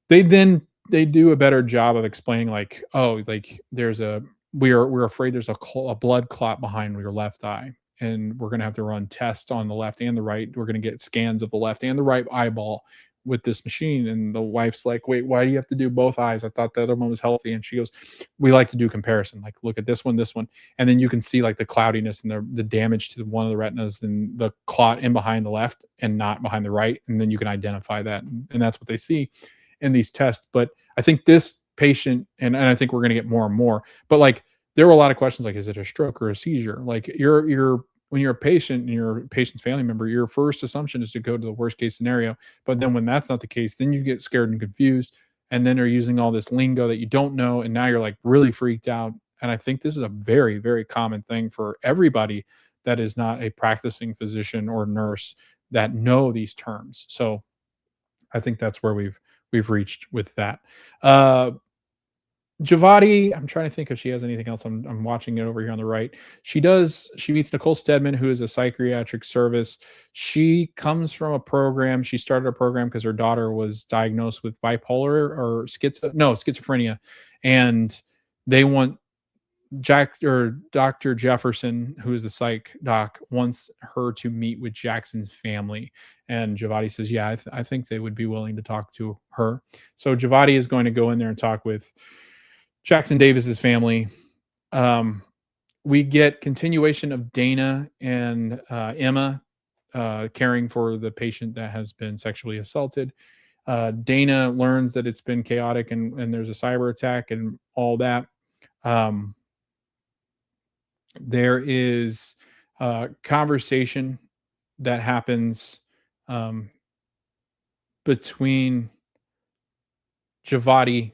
they do a better job of explaining like, oh, like there's a we're afraid there's a blood clot behind your left eye, and we're going to have to run tests on the left and the right. We're going to get scans of the left and the right eyeball with this machine. And the wife's like, wait, why do you have to do both eyes? I thought the other one was healthy. And she goes, we like to do comparison, like look at this one, and then you can see like the cloudiness and the damage to one of the retinas and the clot in behind the left and not behind the right, and then you can identify that, and that's what they see in these tests. But I think this patient, and I think we're going to get more and more, but like there were a lot of questions like, is it a stroke or a seizure? Like you're when you're a patient and you're a patient's family member, your first assumption is to go to the worst case scenario. But then when that's not the case, then you get scared and confused. And then they're using all this lingo that you don't know. And now you're like really freaked out. And I think this is a very, very common thing for everybody that is not a practicing physician or nurse that know these terms. So I think that's where we've reached with that. Uh, Javati, I'm trying to think if she has anything else. I'm watching it over here on the right. She meets Nicole Stedman, who is a psychiatric service. She comes from a program. She started a program because her daughter was diagnosed with bipolar or schizophrenia. And they want Jack or Dr. Jefferson, who is the psych doc, wants her to meet with Jackson's family. And Javati says, yeah, I think they would be willing to talk to her. So Javati is going to go in there and talk with Jackson Davis's family. Um, we get continuation of Dana and Emma caring for the patient that has been sexually assaulted. Dana learns that it's been chaotic and there's a cyber attack and all that. There is conversation that happens um, between Javati,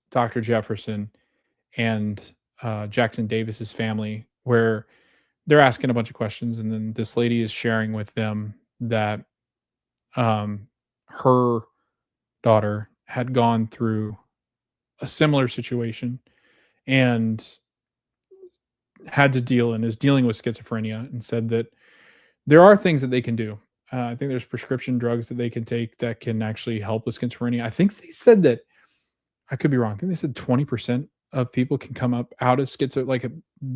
Dr. Jefferson, and Jackson Davis's family, where they're asking a bunch of questions, and then this lady is sharing with them that her daughter had gone through a similar situation and had to deal and is dealing with schizophrenia, and said that there are things that they can do. I think there's prescription drugs that they can take that can actually help with schizophrenia. I think they said that I could be wrong. I think they said 20% of people can come up out of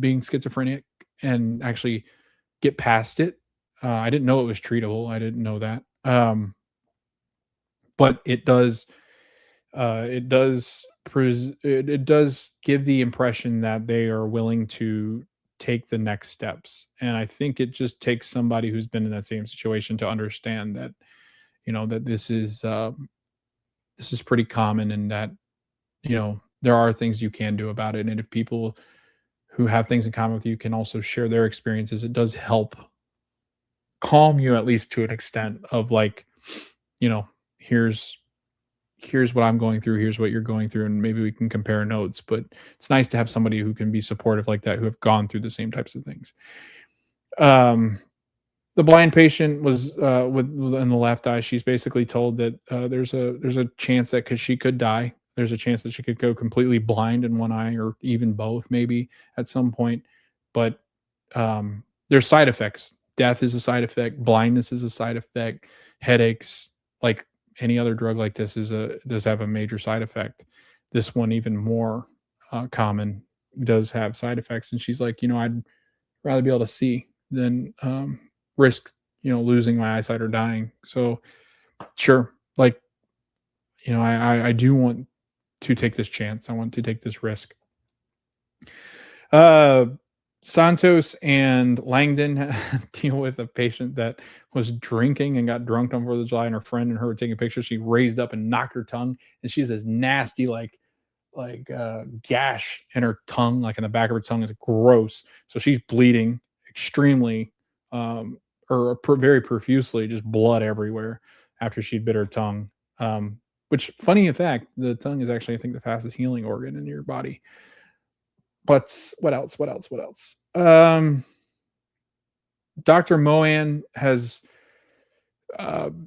being schizophrenic and actually get past it. I didn't know it was treatable. I didn't know that. But it does give the impression that they are willing to take the next steps. And I think it just takes somebody who's been in that same situation to understand that, that this is pretty common, and that, there are things you can do about it. And if people who have things in common with you can also share their experiences, it does help calm you, at least to an extent of like, you know, here's what I'm going through, here's what you're going through, and maybe we can compare notes. But it's nice to have somebody who can be supportive like that, who have gone through the same types of things. Um, The blind patient was with in the left eye. She's basically told that there's a chance that because she could die. There's a chance that she could go completely blind in one eye, or even both, maybe at some point. But there's side effects. Death is a side effect. Blindness is a side effect. Headaches, like any other drug like this, does have a major side effect. This one even more common, does have side effects. And she's like, I'd rather be able to see than risk, losing my eyesight or dying. So sure, like, I do want to take this chance. I want to take this risk. Uh, Santos and Langdon deal with a patient that was drinking and got drunk on 4th of July, and her friend and her were taking pictures. She raised up and knocked her tongue, and she has this nasty, gash in her tongue, like in the back of her tongue. Is gross. So she's bleeding extremely, very profusely, just blood everywhere after she bit her tongue. Which, funny in fact, the tongue is actually, I think, the fastest healing organ in your body. But what else? What else? What else? Dr. Mohan has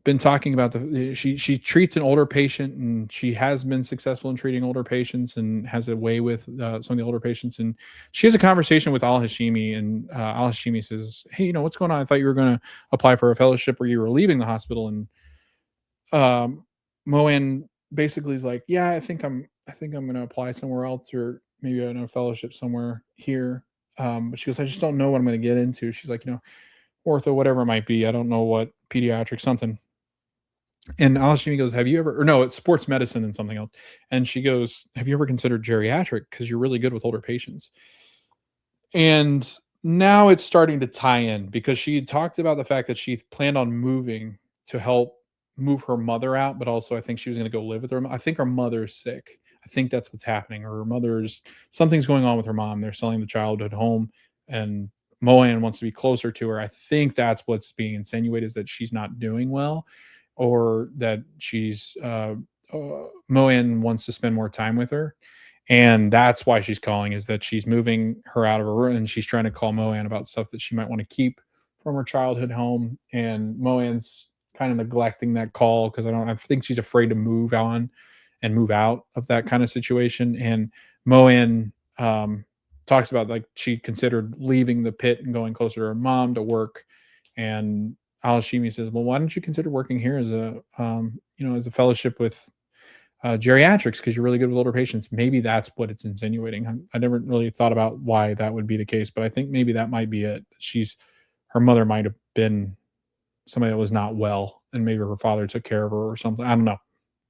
been talking about she treats an older patient, and she has been successful in treating older patients and has a way with some of the older patients. And she has a conversation with Al Hashimi, and Al Hashimi says, "Hey, what's going on? I thought you were going to apply for a fellowship, or you were leaving the hospital." And Mohan basically is like, "Yeah, I think I'm going to apply somewhere else, or maybe a fellowship somewhere here." But she goes, "I just don't know what I'm going to get into." She's like, ortho, whatever it might be. I don't know what, pediatric, something. And Alashimi goes, "Have you ever," or no, it's sports medicine and something else. And she goes, "Have you ever considered geriatric? Because you're really good with older patients." And now it's starting to tie in, because she had talked about the fact that she planned on moving to help move her mother out, but also I think she was going to go live with her. I think her mother's sick. I think that's what's happening. Or her mother's, something's going on with her mom. They're selling the childhood home, and Mohan wants to be closer to her. I think that's what's being insinuated, is that she's not doing well, or that Mohan wants to spend more time with her. And that's why she's calling, is that she's moving her out of her room, and she's trying to call Mohan about stuff that she might want to keep from her childhood home. And Mohan's kind of neglecting that call, because I think she's afraid to move on and move out of that kind of situation. And Mohan talks about, like, she considered leaving the Pitt and going closer to her mom to work. And Alashimi says, "Well, why don't you consider working here as as a fellowship with geriatrics, because you're really good with older patients." Maybe that's what it's insinuating. I never really thought about why that would be the case, but I think maybe that might be it. Her mother might have been somebody that was not well, and maybe her father took care of her or something. I don't know.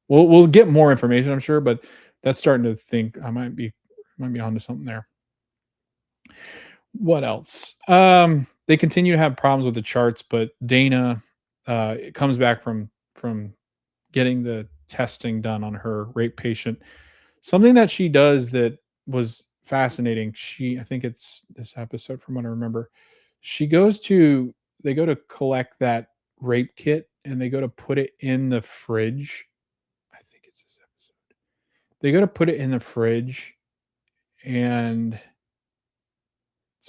We'll get more information, I'm sure, but that's starting to think I might be onto something there. What else? They continue to have problems with the charts, but Dana comes back from getting the testing done on her rape patient. Something that she does that was fascinating. I think it's this episode from what I remember. They go to collect that rape kit, and they go to put it in the fridge. I think it's this episode. They go to put it in the fridge, and this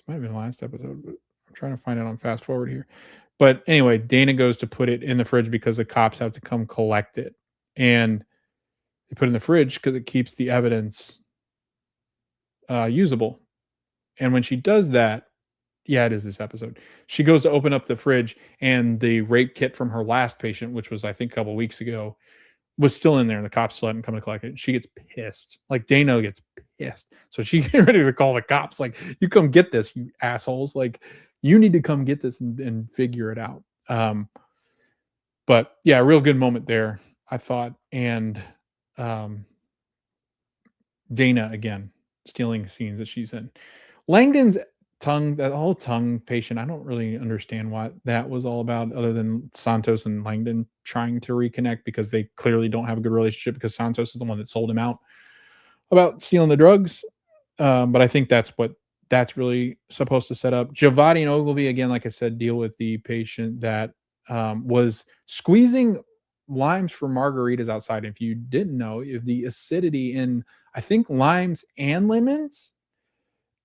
might have been the last episode, but I'm trying to find it on fast forward here. But anyway, Dana goes to put it in the fridge because the cops have to come collect it. And they put it in the fridge because it keeps the evidence usable. And when she does that, yeah, it is this episode. She goes to open up the fridge, and the rape kit from her last patient, which was, I think, a couple weeks ago, was still in there, and the cops still hadn't come to collect it. She gets pissed. Like, Dana gets pissed. So she get ready to call the cops. Like, "You come get this, you assholes. Like, you need to come get this and figure it out." But yeah, real good moment there, I thought. And um, Dana, again, stealing scenes that she's in. Langdon's tongue, that whole tongue patient, I don't really understand what that was all about, other than Santos and Langdon trying to reconnect, because they clearly don't have a good relationship, because Santos is the one that sold him out about stealing the drugs. But I think that's what that's really supposed to set up. Javadi and Ogilvy, again, like I said, deal with the patient that was squeezing limes for margaritas outside. If you didn't know, if the acidity in, I think, limes and lemons,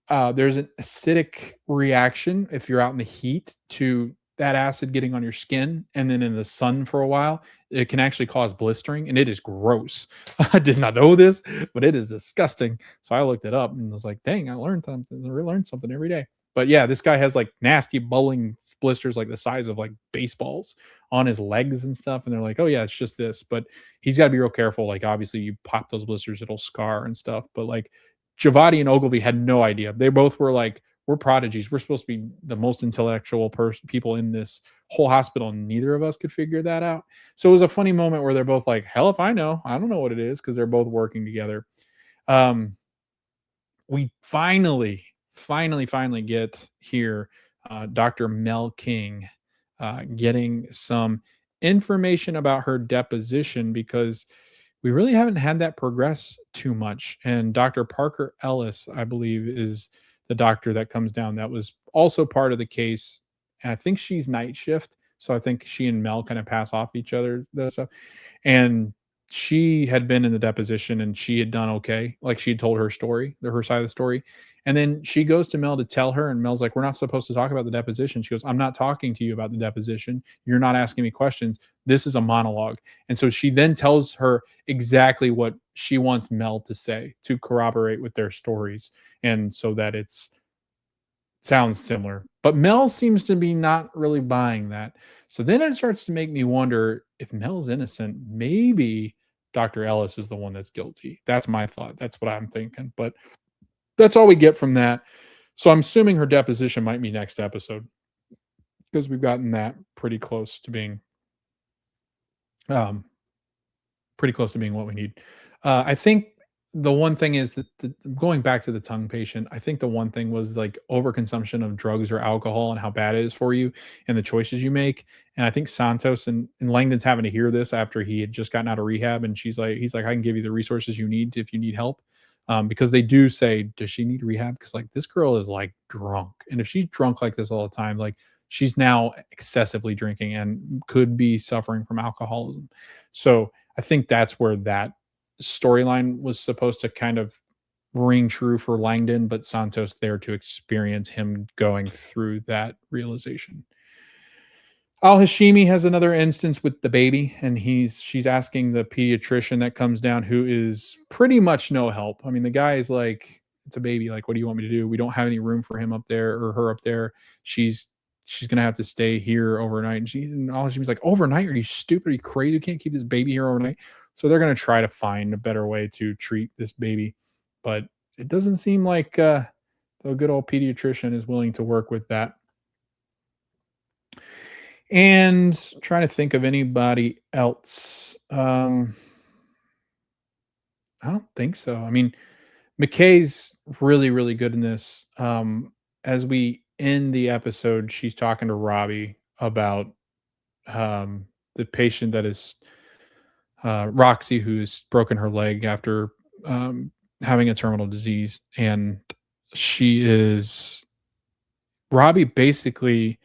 there's an acidic reaction if you're out in the heat to that acid getting on your skin and then in the sun for a while, it can actually cause blistering and it is gross. I did not know this, but it is disgusting. So I looked it up and was like, dang, I learned something. I learned something every day. But yeah, this guy has like nasty bubbling blisters like the size of like baseballs on his legs and stuff. And they're like, oh yeah, it's just this. But he's got to be real careful. Like obviously you pop those blisters, it'll scar and stuff. But like Javati and Ogilvy had no idea. They both were like, we're prodigies. We're supposed to be the most intellectual people in this whole hospital, and neither of us could figure that out. So it was a funny moment where they're both like, "Hell if I know. I don't know what it is," because they're both working together. Um, we finally get here Dr. Mel King getting some information about her deposition because we really haven't had that progress too much. And Dr. Parker Ellis, I believe, is the doctor that comes down that was also part of the case. And I think she's night shift. So I think she and Mel kind of pass off each other, the stuff. And she had been in the deposition and she had done okay. Like she had told her story, her side of the story. And then she goes to Mel to tell her, and Mel's like, we're not supposed to talk about the deposition. She goes, I'm not talking to you about the deposition. You're not asking me questions. This is a monologue. And so she then tells her exactly what she wants Mel to say to corroborate with their stories. And so that it's sounds similar. But Mel seems to be not really buying that. So then it starts to make me wonder if Mel's innocent, maybe Dr. Ellis is the one that's guilty. That's my thought. That's what I'm thinking. But that's all we get from that. So I'm assuming her deposition might be next episode because we've gotten that um, pretty close to being what we need. I think the one thing is that going back to the tongue patient, I think the one thing was like overconsumption of drugs or alcohol and how bad it is for you and the choices you make. And I think Santos and Langdon's having to hear this after he had just gotten out of rehab. And he's like, I can give you the resources you need if you need help. Because they do say, does she need rehab? Because like this girl is like drunk. And if she's drunk like this all the time, like she's now excessively drinking and could be suffering from alcoholism. So I think that's where that storyline was supposed to kind of ring true for Langdon, but Santos there to experience him going through that realization. Al Hashimi has another instance with the baby, and she's asking the pediatrician that comes down, who is pretty much no help. I mean, the guy is like, "It's a baby. Like, what do you want me to do? We don't have any room for him up there or her up there. She's she's gonna have to stay here overnight." And Al Hashimi's like, "Overnight? Are you stupid? Are you crazy? You can't keep this baby here overnight." So they're gonna try to find a better way to treat this baby, but it doesn't seem like the good old pediatrician is willing to work with that. And trying to think of anybody else. I don't think so. I mean, McKay's really, really good in this. As we end the episode, she's talking to Robbie about the patient that is Roxy, who's broken her leg after having a terminal disease. And she is, Robbie basically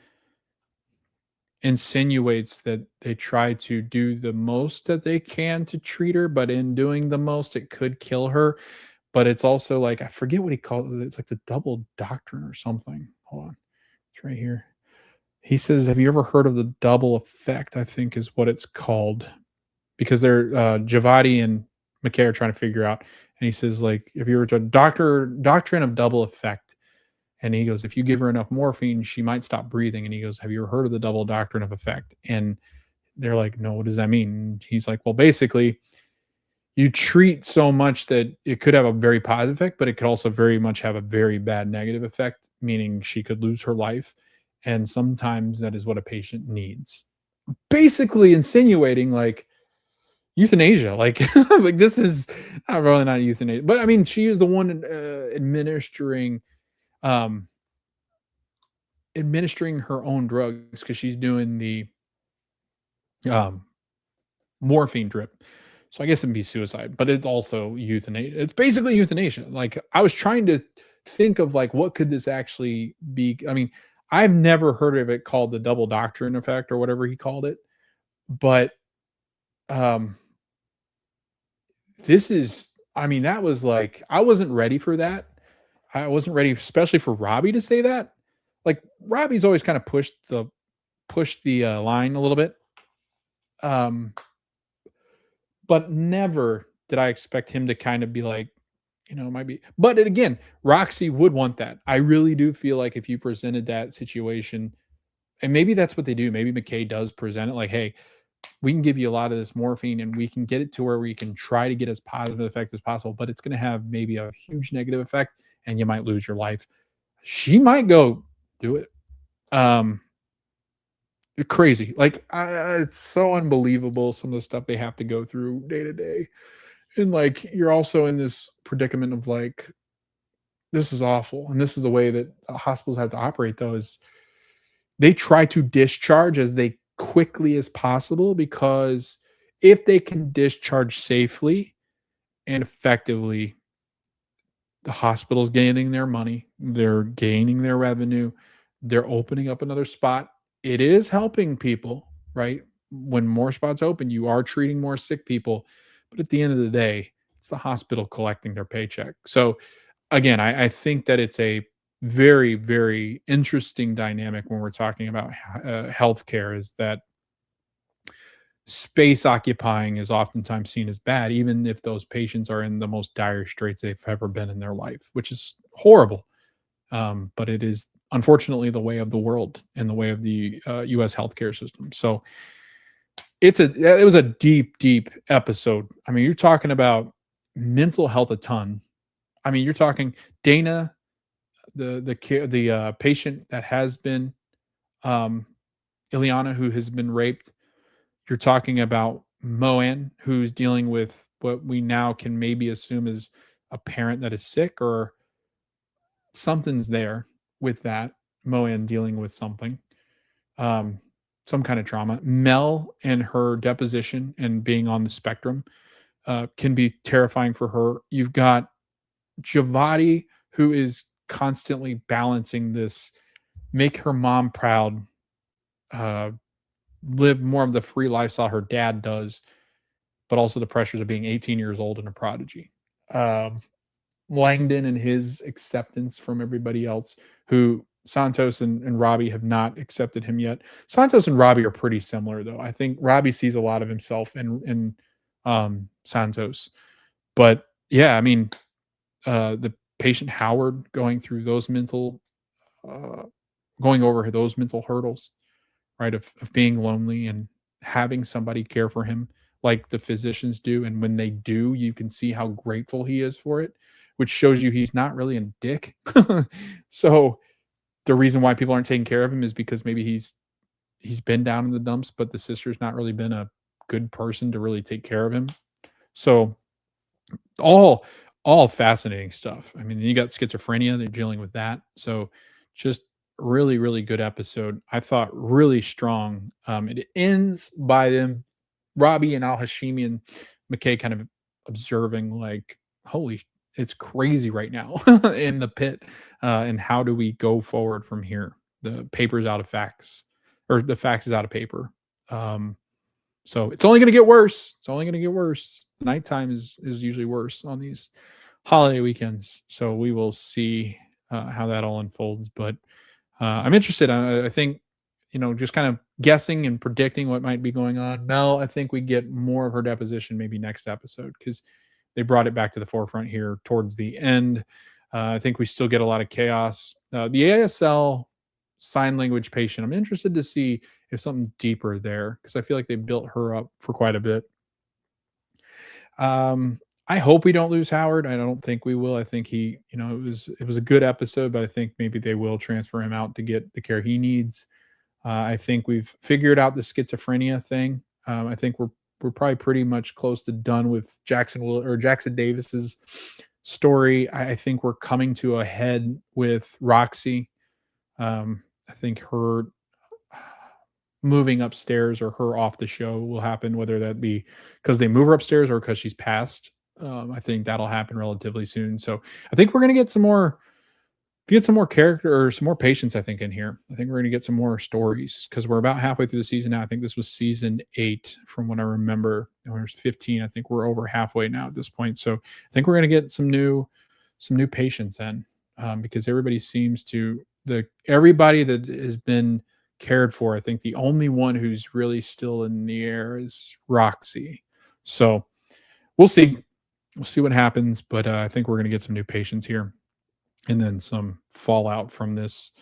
insinuates that they try to do the most that they can to treat her, but in doing the most, it could kill her. But it's also like, I forget what he calls it. It's like the double doctrine or something. Hold on. It's right here. He says, have you ever heard of the double effect? I think is what it's called. Because they're Javati and McKay are trying to figure out. And he says, like, if you were to doctrine of double effect. And he goes, if you give her enough morphine, she might stop breathing. And he goes, have you ever heard of the double doctrine of effect? And they're like, no, what does that mean? And he's like, well, basically, you treat so much that it could have a very positive effect, but it could also very much have a very bad negative effect, meaning she could lose her life. And sometimes that is what a patient needs. Basically insinuating like euthanasia, like like this is really not euthanasia, but I mean, she is the one um administering her own drugs because she's doing the um morphine drip. So I guess it'd be suicide, but it's also euthanasia. It's basically euthanasia. Like I was trying to think of like what could this actually be? I mean, I've never heard of it called the double doctrine effect or whatever he called it, but um this is, I mean, that was like I wasn't ready for that. I wasn't ready, especially for Robbie to say that. Like Robbie's always kind of pushed the push the line a little bit. Um, but never did I expect him to kind of be like, it might be. But again, Roxy would want that. I really do feel like if you presented that situation, and maybe that's what they do. Maybe McKay does present it like, hey, we can give you a lot of this morphine and we can get it to where we can try to get as positive effect as possible, but it's going to have maybe a huge negative effect and you might lose your life. She might go do it. Um, Crazy. Like, it's so unbelievable some of the stuff they have to go through day to day. And like, you're also in this predicament of like, this is awful. And this is the way that hospitals have to operate, though, is they try to discharge as they quickly as possible, because if they can discharge safely and effectively, the hospital's gaining their money, they're gaining their revenue, they're opening up another spot. It is helping people, right? When more spots open, you are treating more sick people. But at the end of the day, it's the hospital collecting their paycheck. So again, I think that it's a very, very interesting dynamic when we're talking about healthcare, is that space occupying is oftentimes seen as bad, even if those patients are in the most dire straits they've ever been in their life, which is horrible. But it is unfortunately the way of the world and the way of the U.S. healthcare system. So it was a deep, deep episode. I mean, you're talking about mental health a ton. I mean, you're talking Dana, the patient that has been Ileana, who has been raped. You're talking about Moan, who's dealing with what we now can maybe assume is a parent that is sick, or something's there with that. Moan dealing with something, some kind of trauma. Mel and her deposition and being on the spectrum can be terrifying for her. You've got Javati, who is constantly balancing this, make her mom proud, uh, live more of the free lifestyle her dad does, but also the pressures of being 18 years old and a prodigy. Um, Langdon and his acceptance from everybody else, who Santos and Robbie have not accepted him yet. Santos and Robbie are pretty similar, though. I think Robbie sees a lot of himself in Santos. But yeah, I mean, the patient Howard going through those uh, going over those mental hurdles, right? Of being lonely and having somebody care for him like the physicians do. And when they do, you can see how grateful he is for it, which shows you he's not really a dick. So the reason why people aren't taking care of him is because maybe he's been down in the dumps, but the sister's not really been a good person to really take care of him. So all all fascinating stuff. I mean, you got schizophrenia, they're dealing with that. So just really, really good episode. I thought really strong. It ends by them, Robbie and Al Hashimi and McKay kind of observing like, holy, it's crazy right now in the pit. And how do we go forward from here? The paper's out of facts, or the facts is out of paper. Um, so it's only going to get worse. It's only going to get worse. Nighttime is usually worse on these holiday weekends. So we will see how that all unfolds. But I'm interested. I think, just kind of guessing and predicting what might be going on. Mel, I think we get more of her deposition maybe next episode, because they brought it back to the forefront here towards the end. I think we still get a lot of chaos. The ASL sign language patient, I'm interested to see if something deeper there, because I feel like they built her up for quite a bit. I hope we don't lose Howard. I don't think we will. I think he, it was a good episode, but I think maybe they will transfer him out to get the care he needs. I think we've figured out the schizophrenia thing. I think we're probably pretty much close to done with Jackson Davis's story. I think we're coming to a head with Roxy. I think her moving upstairs or her off the show will happen, whether that be because they move her upstairs or because she's passed. I think that'll happen relatively soon. So I think we're gonna get some more character or some more patience, I think, in here. I think we're gonna get some more stories, because we're about halfway through the season now. I think this was season 8 from what I remember. And there's 15. I think we're over halfway now at this point. So I think we're gonna get some new patience in, because everybody seems to everybody that has been cared for. I think the only one who's really still in the air is Roxy. So we'll see. We'll see what happens, but I think we're going to get some new patients here, and then some fallout from this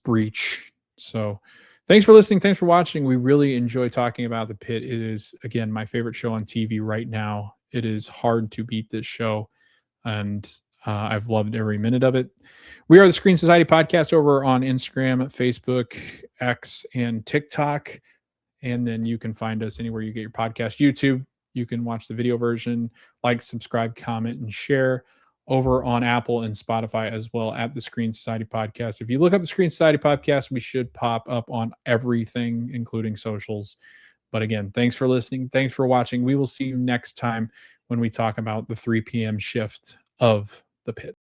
breach. So thanks for listening. Thanks for watching. We really enjoy talking about the Pit. It is, again, my favorite show on TV right now. It is hard to beat this show, and I've loved every minute of it. We are the Screen Society Podcast over on Instagram, Facebook, X, and TikTok. And then you can find us anywhere you get your podcast. YouTube, you can watch the video version, like, subscribe, comment, and share over on Apple and Spotify as well at the Screen Society Podcast. If you look up the Screen Society Podcast, we should pop up on everything, including socials. But again, thanks for listening. Thanks for watching. We will see you next time when we talk about the 3 p.m. shift of the Pit.